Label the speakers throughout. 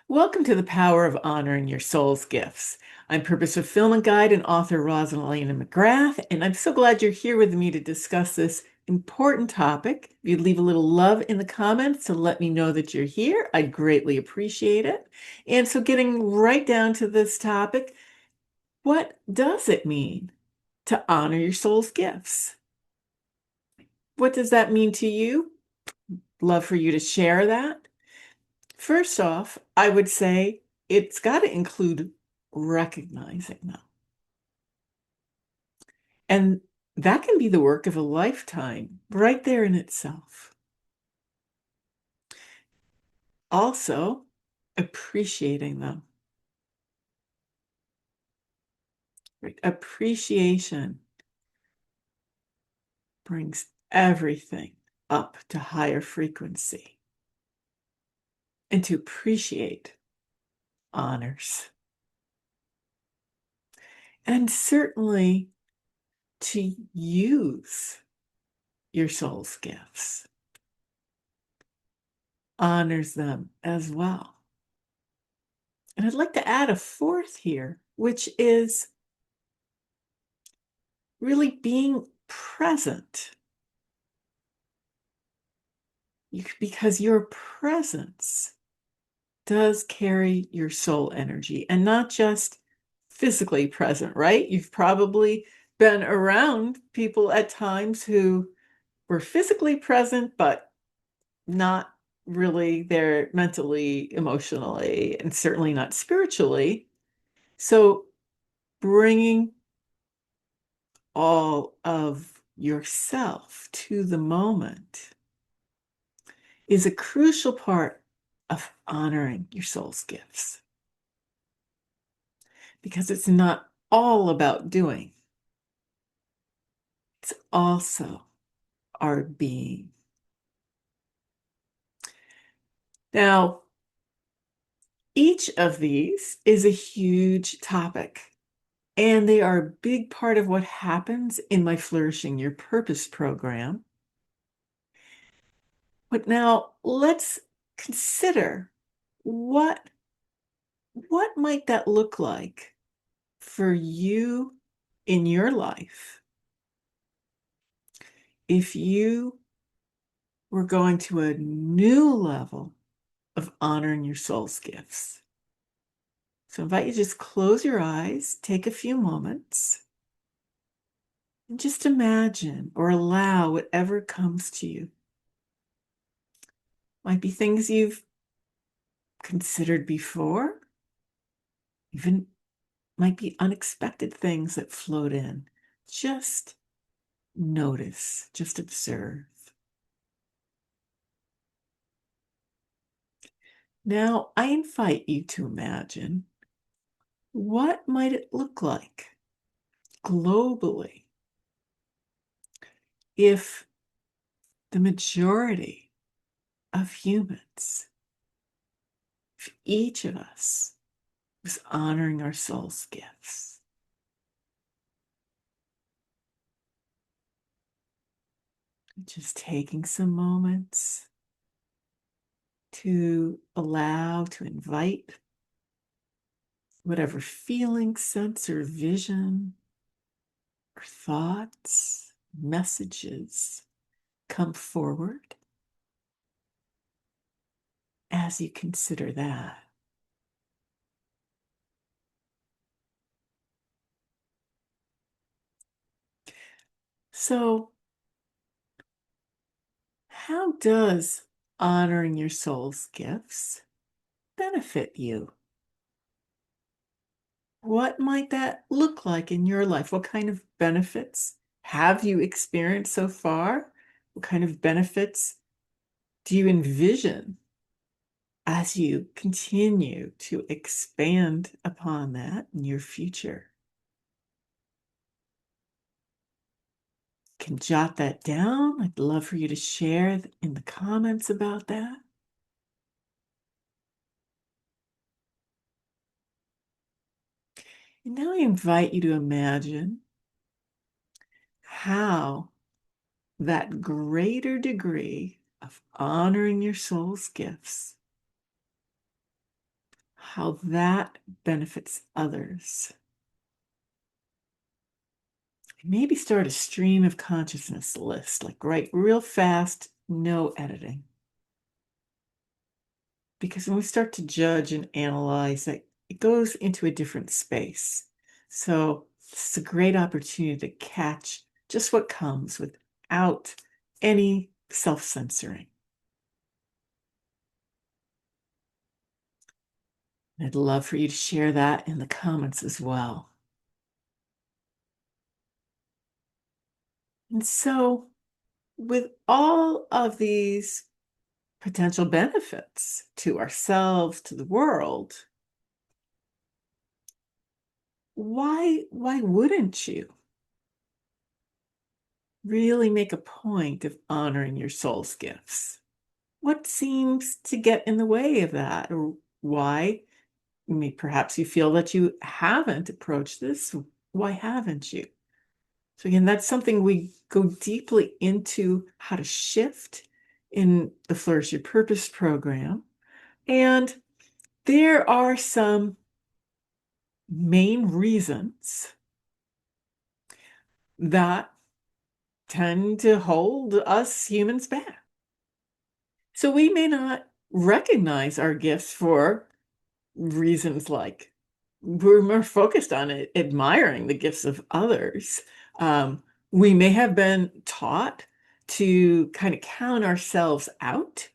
Speaker 1: Welcome to the Power of Honoring Your Soul's Gifts. I'm Purpose Fulfillment Guide and author Roslyn McGrath, and I'm so glad you're here with me to discuss this important topic. If you'd leave a little love in the comments to let me know that you're here, I'd greatly appreciate it. And so, getting right down to this topic, what does it mean to honor your soul's gifts? What does that mean to you? Love for you to share that. First off, I would say it's got to include recognizing them. And that can be the work of a lifetime right there in itself. Also, appreciating them. Right? Appreciation brings everything up to higher frequency. And to appreciate honors. And certainly to use your soul's gifts honors them as well. And I'd like to add a fourth here, which is really being present. Because your presence does carry your soul energy and not just physically present, right? You've probably been around people at times who were physically present, but not really there mentally, emotionally, and certainly not spiritually. So bringing all of yourself to the moment is a crucial part of honoring your soul's gifts. Because it's not all about doing, it's also our being. Now, each of these is a huge topic, and they are a big part of what happens in my Flourishing Your Purpose program. But now let's consider what might that look like for you in your life if you were going to a new level of honoring your soul's gifts. So I invite you to just close your eyes, take a few moments, and just imagine or allow whatever comes to you. Might be things you've considered before, even might be unexpected things that float in. Just notice, just observe. Now, I invite you to imagine what might it look like globally if the majority of humans, if each of us was honoring our soul's gifts. Just taking some moments to allow, to invite whatever feeling, sense, or vision, or thoughts, messages come forward as you consider that. So, how does honoring your soul's gifts benefit you? What might that look like in your life? What kind of benefits have you experienced so far? What kind of benefits do you envision as you continue to expand upon that in your future? You can jot that down. I'd love for you to share in the comments about that. And now I invite you to imagine how that greater degree of honoring your soul's gifts how that benefits others. Maybe start a stream of consciousness list, like write real fast, no editing. Because when we start to judge and analyze, it goes into a different space. So it's a great opportunity to catch just what comes without any self-censoring. I'd love for you to share that in the comments as well. And so, with all of these potential benefits to ourselves, to the world, why wouldn't you really make a point of honoring your soul's gifts? What seems to get in the way of that? Or why? Perhaps you feel that you haven't approached this. Why haven't you? So again, that's something we go deeply into how to shift in the Flourish Your Purpose program. And there are some main reasons that tend to hold us humans back. So we may not recognize our gifts for reasons like we're more focused on it, admiring the gifts of others. We may have been taught to kind of count ourselves out.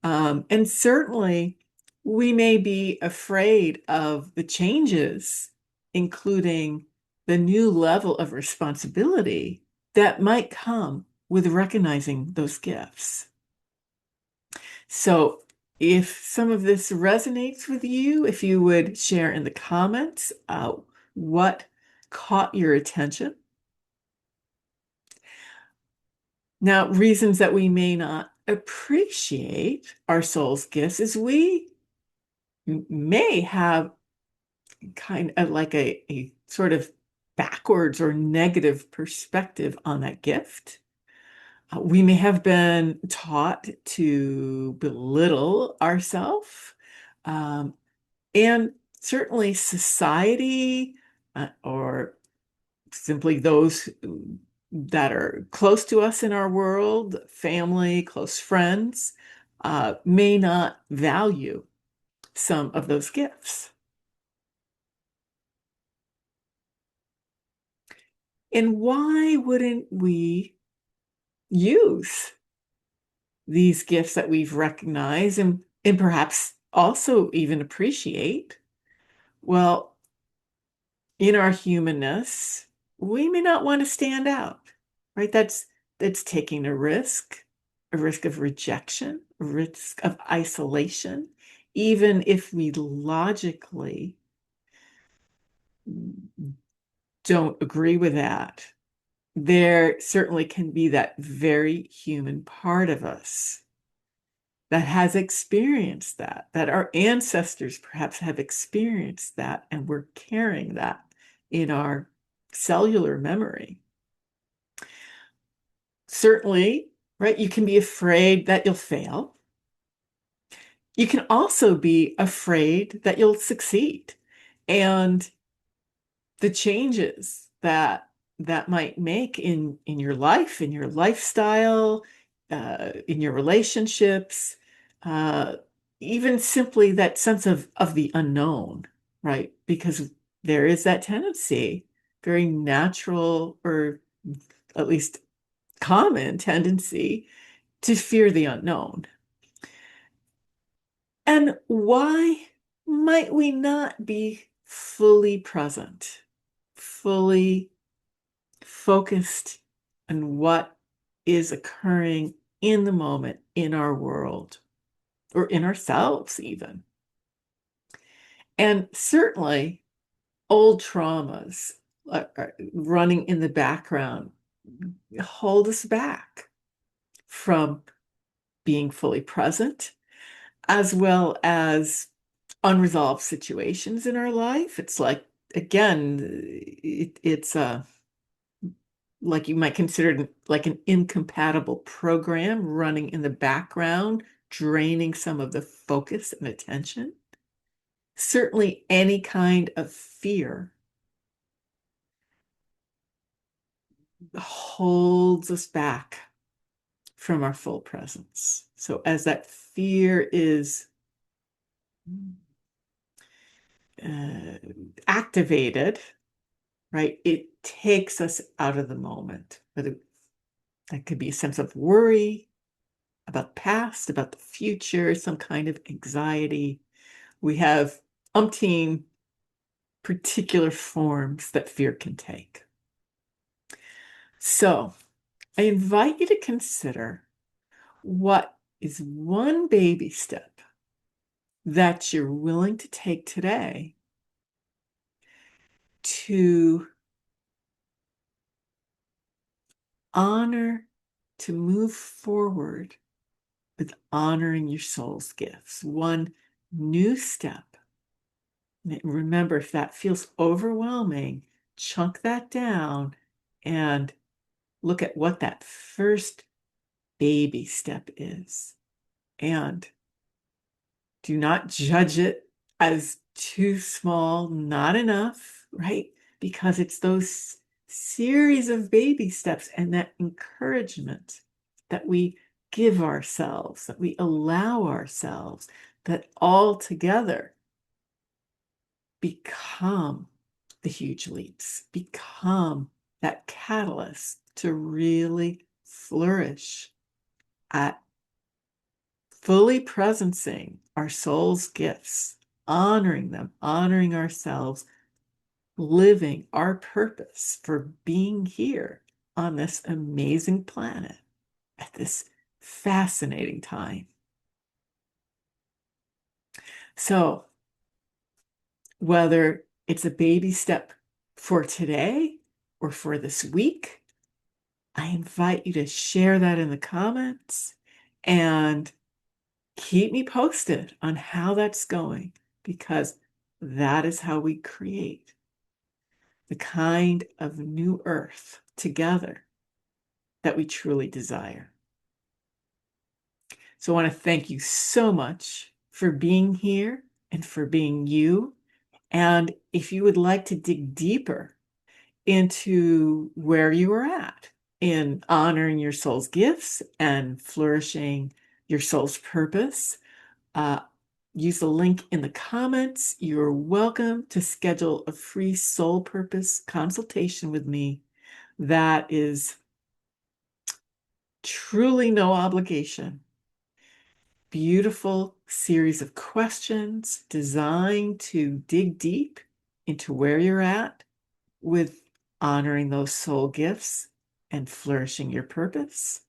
Speaker 1: And certainly, we may be afraid of the changes, including the new level of responsibility that might come with recognizing those gifts. So, if some of this resonates with you, if you would share in the comments what caught your attention. Now, reasons that we may not appreciate our soul's gifts is we may have kind of like a sort of backwards or negative perspective on that gift. We may have been taught to belittle ourselves, and certainly society or simply those that are close to us in our world, family, close friends, may not value some of those gifts. And why wouldn't we use these gifts that we've recognized and perhaps also even appreciate? Well, in our humanness, we may not want to stand out, right? That's taking a risk of rejection, a risk of isolation, even if we logically don't agree with that. There certainly can be that very human part of us that has experienced that our ancestors perhaps have experienced that, and we're carrying that in our cellular memory. Certainly, right, you can be afraid that you'll fail. You can also be afraid that you'll succeed. And the changes that might make in your life, in your lifestyle, in your relationships, uh, even simply that sense of the unknown, right? Because there is that tendency, very natural or at least common tendency to fear the unknown. And why might we not be fully present, fully focused on what is occurring in the moment in our world or in ourselves even? And certainly old traumas running in the background hold us back from being fully present, as well as unresolved situations in our life. It's like, again, it's like you might consider it like an incompatible program running in the background, draining some of the focus and attention. Certainly, any kind of fear holds us back from our full presence. So, as that fear is uh, activated, right, it takes us out of the moment. Whether that could be a sense of worry about the past, about the future, some kind of anxiety. We have umpteen particular forms that fear can take. So, I invite you to consider what is one baby step that you're willing to take today to honor, to move forward with honoring your soul's gifts. One new step. And remember, if that feels overwhelming, chunk that down and look at what that first baby step is. And do not judge it as too small, not enough, right? Because it's those series of baby steps and that encouragement that we give ourselves, that we allow ourselves, that all together become the huge leaps, become that catalyst to really flourish at fully presencing our soul's gifts, honoring them, honoring ourselves, living our purpose for being here on this amazing planet at this fascinating time. So, whether it's a baby step for today or for this week, I invite you to share that in the comments and keep me posted on how that's going, because that is how we create the kind of new earth together that we truly desire. So I want to thank you so much for being here and for being you. And if you would like to dig deeper into where you are at in honoring your soul's gifts and flourishing your soul's purpose, uh, use the link in the comments. You're welcome to schedule a free soul purpose consultation with me. That is truly no obligation. Beautiful series of questions designed to dig deep into where you're at with honoring those soul gifts and flourishing your purpose,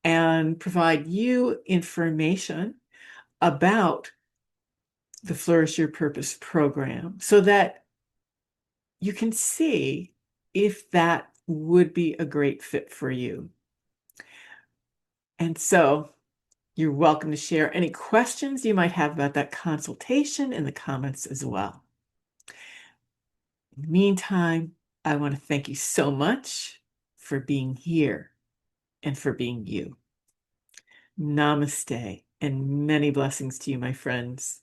Speaker 1: and provide you information about the Flourish Your Purpose program so that you can see if that would be a great fit for you. And so you're welcome to share any questions you might have about that consultation in the comments as well. In the meantime, I want to thank you so much for being here and for being you. Namaste and many blessings to you, my friends.